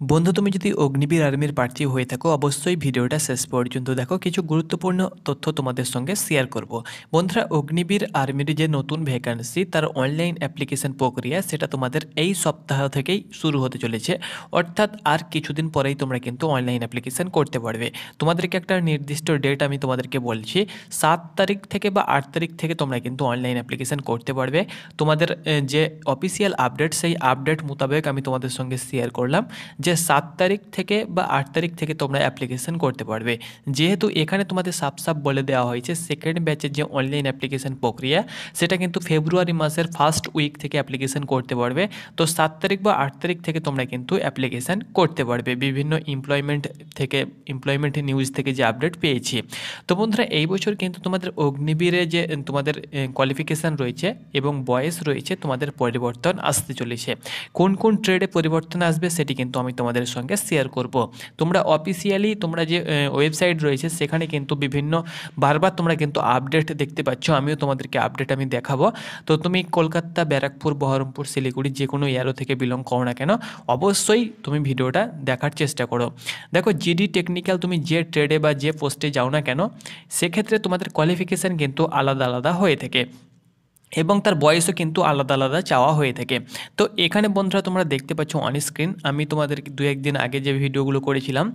বন্ধু, তুমি যদি অগ্নিবীর আর্মির প্রার্থী হয়ে থাকো অবশ্যই ভিডিওটা শেষ পর্যন্ত দেখো। কিছু গুরুত্বপূর্ণ তথ্য তোমাদের সঙ্গে শেয়ার করব। বন্ধুরা, অগ্নিবীর আর্মির যে নতুন ভ্যাকান্সি তার অনলাইন অ্যাপ্লিকেশন প্রক্রিয়া সেটা তোমাদের এই সপ্তাহ থেকেই শুরু হতে চলেছে। অর্থাৎ আর কিছুদিন পরেই তোমরা কিন্তু অনলাইন অ্যাপ্লিকেশন করতে পারবে। তোমাদেরকে একটা নির্দিষ্ট ডেট আমি তোমাদেরকে বলছি, 7 তারিখ থেকে বা 8 তারিখ থেকে তোমরা কিন্তু অনলাইন অ্যাপ্লিকেশন করতে পারবে। তোমাদের যে অফিসিয়াল আপডেট সেই আপডেট মোতাবেক আমি তোমাদের সঙ্গে শেয়ার করলাম যে 7 তারিখ থেকে বা 8 তারিখ থেকে তোমরা অ্যাপ্লিকেশন করতে পারবে। যেহেতু এখানে তোমাদের সাফ সাফ বলে দেওয়া হয়েছে সেকেন্ড ব্যাচের যে অনলাইন অ্যাপ্লিকেশন প্রক্রিয়া সেটা কিন্তু ফেব্রুয়ারি মাসের ফার্স্ট উইক থেকে অ্যাপ্লিকেশন করতে পারবে। তো 7 তারিখ বা 8 তারিখ থেকে তোমরা কিন্তু অ্যাপ্লিকেশন করতে পারবে বিভিন্ন এমপ্লয়মেন্ট নিউজ থেকে যে আপডেট পেয়েছি। তো বন্ধুরা, এই বছর কিন্তু তোমাদের অগ্নিবীরে যে তোমাদের কোয়ালিফিকেশান রয়েছে এবং বয়স রয়েছে তোমাদের পরিবর্তন আসতে চলেছে। কোন কোন ট্রেডে পরিবর্তন আসবে সেটি কিন্তু আমি তোমাদের সঙ্গে শেয়ার করব। তোমরা অফিসিয়ালি তোমরা যে ওয়েবসাইট রয়েছে সেখানে কিন্তু বিভিন্ন বারবার তোমরা কিন্তু আপডেট দেখতে পাচ্ছ। আমিও তোমাদেরকে আপডেট আমি দেখাবো। তো তুমি কলকাতা, ব্যারাকপুর, বহরমপুর, শিলিগুড়ি যে কোনো এয়ারো থেকে বিলং করো না কেন অবশ্যই তুমি ভিডিওটা দেখার চেষ্টা করো। দেখো, জিডি টেকনিক্যাল তুমি যে ট্রেডে বা যে পোস্টে যাও না কেন সেক্ষেত্রে তোমাদের কোয়ালিফিকেশান কিন্তু আলাদা আলাদা হয়ে থাকে এবং তার বয়সও কিন্তু আলাদা আলাদা চাওয়া হয়ে থাকে। তো এখানে বন্ধুরা তোমরা দেখতে পাচ্ছ অন স্ক্রিন, আমি তোমাদের 2-1 দিন আগে যে ভিডিওগুলো করেছিলাম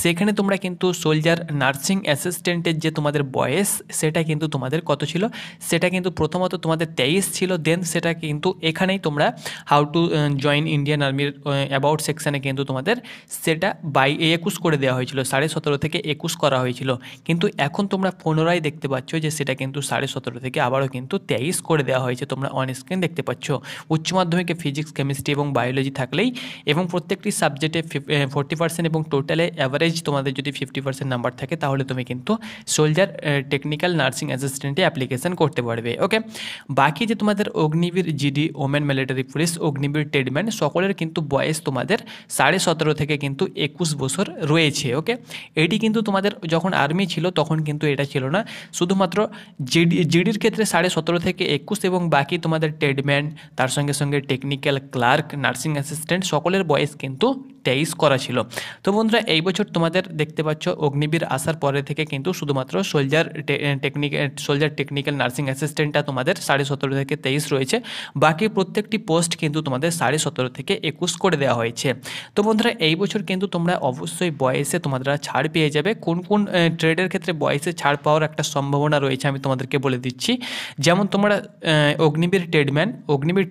সেখানে তোমরা কিন্তু সোলজার নার্সিং অ্যাসিস্ট্যান্টের যে তোমাদের বয়স সেটা কিন্তু তোমাদের কত ছিল, সেটা কিন্তু প্রথমত তোমাদের 23 ছিল। দেন সেটা কিন্তু এখানেই তোমরা হাউ টু জয়েন ইন্ডিয়ান আর্মির অ্যাবাউট সেকশানে কিন্তু তোমাদের সেটা 21 করে দেওয়া হয়েছিল, 17.5 থেকে 21 করা হয়েছিল। কিন্তু এখন তোমরা পুনরায় দেখতে পাচ্ছ যে সেটা কিন্তু 17.5 থেকে আবারও কিন্তু 23 করে দেওয়া হয়েছে। তোমরা অন স্ক্রিন দেখতে পাচ্ছ। উচ্চ মাধ্যমিকে ফিজিক্স, কেমিস্ট্রি এবং বায়োলজি থাকলেই এবং প্রত্যেকটি সাবজেক্টে 40% এবং টোটালে অ্যাভারেজ তোমাদের যদি 50% নাম্বার থাকে তাহলে তুমি কিন্তু সোলজার টেকনিক্যাল নার্সিং অ্যাসিস্ট্যান্টে অ্যাপ্লিকেশন করতে পারবে। ওকে, বাকি যে তোমাদের Agniveer GD, women military police, Agniveer tradesman সকলের কিন্তু বয়স তোমাদের 17.5 থেকে কিন্তু 21 বছর রয়েছে। ওকে, এটি কিন্তু তোমাদের যখন আর্মি ছিল তখন কিন্তু এটা ছিল না, শুধুমাত্র জিডির ক্ষেত্রে 17.5 থেকে 21 এবং বাকি তোমাদের ট্রেডম্যান, তার সঙ্গে সঙ্গে টেকনিক্যাল ক্লার্ক, নার্সিং অ্যাসিস্ট্যান্ট সকলের বয়স কিন্তু 23 করা ছিল। তো বন্ধুরা, এই বছর তোমাদের দেখতে পাচ্ছ অগ্নিবীর আসার পরে থেকে কিন্তু শুধুমাত্র সোলজার টেকনিক্যাল নার্সিং অ্যাসিস্ট্যান্টটা তোমাদের 17.5 থেকে 23 রয়েছে। বাকি প্রত্যেকটি পোস্ট কিন্তু তোমাদের 17.5 থেকে 21 করে দেওয়া হয়েছে। তো বন্ধুরা, এই বছর কিন্তু তোমরা অবশ্যই বয়সে তোমাদের ছাড় পেয়ে যাবে। কোন কোন ট্রেডের ক্ষেত্রে বয়সে ছাড় পাওয়ার একটা সম্ভাবনা রয়েছে আমি তোমাদেরকে বলে দিচ্ছি। যেমন তোমরা অগ্নিবীর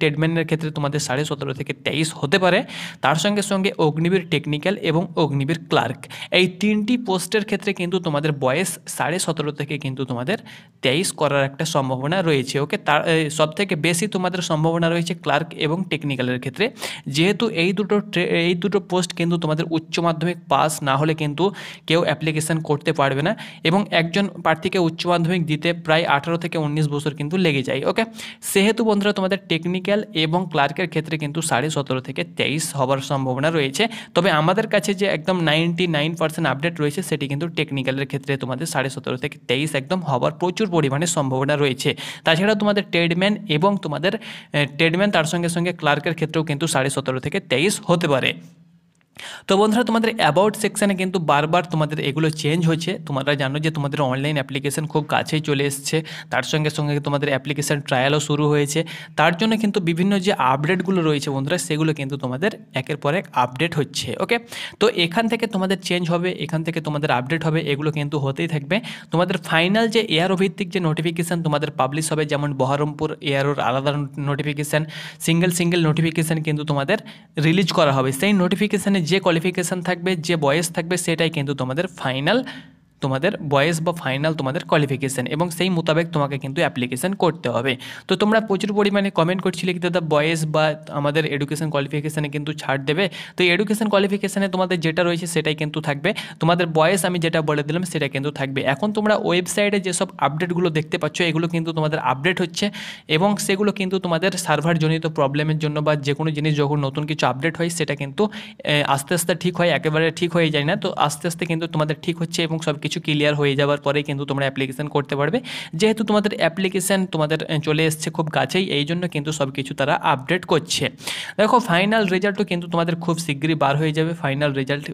ট্রেডম্যানের ক্ষেত্রে তোমাদের 17.5 থেকে 23 হতে পারে। তার সঙ্গে সঙ্গে অগ্নিবীর টেকনিক্যাল এবং অগ্নিবীর ক্লার্ক এই তিনটি পোস্টের ক্ষেত্রে কিন্তু তোমাদের বয়স 17.5 থেকে কিন্তু তোমাদের 23 করার একটা সম্ভাবনা রয়েছে। ওকে, তার সবথেকে বেশি তোমাদের সম্ভাবনা রয়েছে ক্লার্ক এবং টেকনিক্যালের ক্ষেত্রে, যেহেতু এই দুটো পোস্ট কিন্তু তোমাদের উচ্চ মাধ্যমিক পাস না হলে কিন্তু কেউ অ্যাপ্লিকেশান করতে পারবে না এবং একজন প্রার্থীকে উচ্চ মাধ্যমিক দিতে প্রায় 18 থেকে 19 বছর কিন্তু লেগে যায়। ওকে, সেহেতু বন্ধুরা তোমাদের টেকনিক্যাল এবং ক্লার্কের ক্ষেত্রে কিন্তু 17.5 থেকে 23 হবার সম্ভাবনা রয়েছে। তবে আমাদের কাছে যে একদম 99% আপডেট রয়েছে সেটি কিন্তু টেকনিক্যালের ক্ষেত্রে তোমাদের 17.5 থেকে 23 একদম হবার প্রচুর পরিমাণে সম্ভাবনা রয়েছে। তাছাড়া তোমাদের ট্রেডম্যান তার সঙ্গে সঙ্গে ক্লার্কের ক্ষেত্রেও কিন্তু 17.5 থেকে 23 হতে পারে। তো বন্ধুরা, তোমাদের অ্যাবাউট সেকশানে কিন্তু বারবার তোমাদের এগুলো চেঞ্জ হচ্ছে। তোমরা জানো যে তোমাদের অনলাইন অ্যাপ্লিকেশন খুব কাছেই চলে এসছে, তার সঙ্গে সঙ্গে তোমাদের অ্যাপ্লিকেশান ট্রায়ালও শুরু হয়েছে। তার জন্য কিন্তু বিভিন্ন যে আপডেটগুলো রয়েছে বন্ধুরা সেগুলো কিন্তু তোমাদের একের পর এক আপডেট হচ্ছে। ওকে, তো এখান থেকে তোমাদের চেঞ্জ হবে, এখান থেকে তোমাদের আপডেট হবে, এগুলো কিন্তু হতেই থাকবে। তোমাদের ফাইনাল যে এয়ারো ভিত্তিক যে নোটিফিকেশান তোমাদের পাবলিশ হবে, যেমন বহরমপুর এয়ারোর আলাদা নোটিফিকেশান, সিঙ্গেল নোটিফিকেশান কিন্তু তোমাদের রিলিজ করা হবে। সেই নোটিফিকেশানে যে কোয়ালিফিকেশান থাকবে, যে বয়স থাকবে সেটাই কিন্তু তোমাদের ফাইনাল তোমাদের বয়স বা ফাইনাল তোমাদের কোয়ালিফিকেশান এবং সেই মোতাবেক তোমাকে কিন্তু অ্যাপ্লিকেশান করতে হবে। তো তোমরা প্রচুর পরিমাণে কমেন্ট করছিলে কি দাদা বয়স বা আমাদের এডুকেশন কোয়ালিফিকেশানে কিন্তু ছাড় দেবে। তো এডুকেশন কোয়ালিফিকেশানে তোমাদের যেটা রয়েছে সেটাই কিন্তু থাকবে, তোমাদের বয়স আমি যেটা বলে দিলাম সেটা কিন্তু থাকবে। এখন তোমরা ওয়েবসাইটে যেসব আপডেটগুলো দেখতে পাচ্ছ এগুলো কিন্তু তোমাদের আপডেট হচ্ছে এবং সেগুলো কিন্তু তোমাদের সার্ভারজনিত প্রবলেমের জন্য বা যে কোনো জিনিস যখন নতুন কিছু আপডেট হয় সেটা কিন্তু আস্তে আস্তে ঠিক হয়, একেবারে ঠিক হয়ে যায় না। তো আস্তে আস্তে কিন্তু তোমাদের ঠিক হচ্ছে এবং সব কিছু কিছু ক্লিয়ার হয়ে যাওয়ার পরে কিন্তু তোমরা অ্যাপ্লিকেশান করতে পারবে। যেহেতু তোমাদের অ্যাপ্লিকেশান তোমাদের চলে এসছে খুব কাছেই, এই জন্য কিন্তু সব কিছু তারা আপডেট করছে। দেখো ফাইনাল রেজাল্টও কিন্তু তোমাদের খুব শীঘ্রই বার হয়ে যাবে। ফাইনাল রেজাল্ট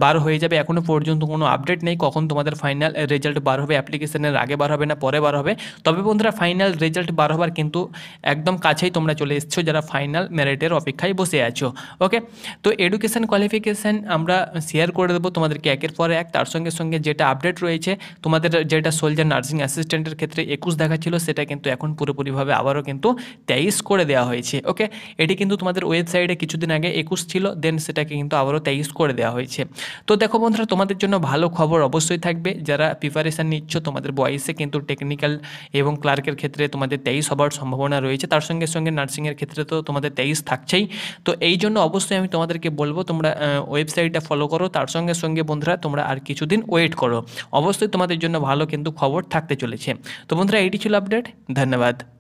বার হয়ে যাবে। এখনও পর্যন্ত কোনো আপডেট নেই কখন তোমাদের ফাইনাল রেজাল্ট বার হবে, অ্যাপ্লিকেশনের আগে বার হবে না পরে বার হবে। তবে বন্ধুরা ফাইনাল রেজাল্ট বার হবার কিন্তু একদম কাছেই তোমরা চলে এসছো যারা ফাইনাল মেরিটের অপেক্ষায় বসে আছো। ওকে, তো এডুকেশন কোয়ালিফিকেশান আমরা শেয়ার করে দেবো তোমাদেরকে একের পর এক। তার সঙ্গে সঙ্গে যেটা আপডেট রয়েছে তোমাদের, যেটা সোলজার নার্সিং অ্যাসিস্ট্যান্টের ক্ষেত্রে 21 দেখাচ্ছিল সেটা কিন্তু এখন পুরোপুরিভাবে আবারও কিন্তু 23 করে দেওয়া হয়েছে। ওকে, এটি কিন্তু তোমাদের ওয়েবসাইটে কিছুদিন আগে 21 ছিল, দেন সেটাকে কিন্তু আবারও 23 করে দেওয়া হয়েছে। তো দেখো বন্ধুরা, তোমাদের জন্য ভালো খবর অবশ্যই থাকবে। যারা প্রিপারেশান নিচ্ছ তোমাদের বয়সে কিন্তু টেকনিক্যাল এবং ক্লার্কের ক্ষেত্রে তোমাদের 23 হবার সম্ভাবনা রয়েছে। তার সঙ্গে সঙ্গে নার্সিংয়ের ক্ষেত্রে তো তোমাদের 23 থাকছেই। তো এই জন্য অবশ্যই আমি তোমাদেরকে বলবো তোমরা ওয়েবসাইটটা ফলো করো। তার সঙ্গে সঙ্গে বন্ধুরা তোমরা আর কিছুদিন ওয়েট করো, অবশ্যই তোমাদের জন্য ভালো কিন্তু খবর থাকতে চলেছে। তো বন্ধুরা এইটি ছিল আপডেট। ধন্যবাদ।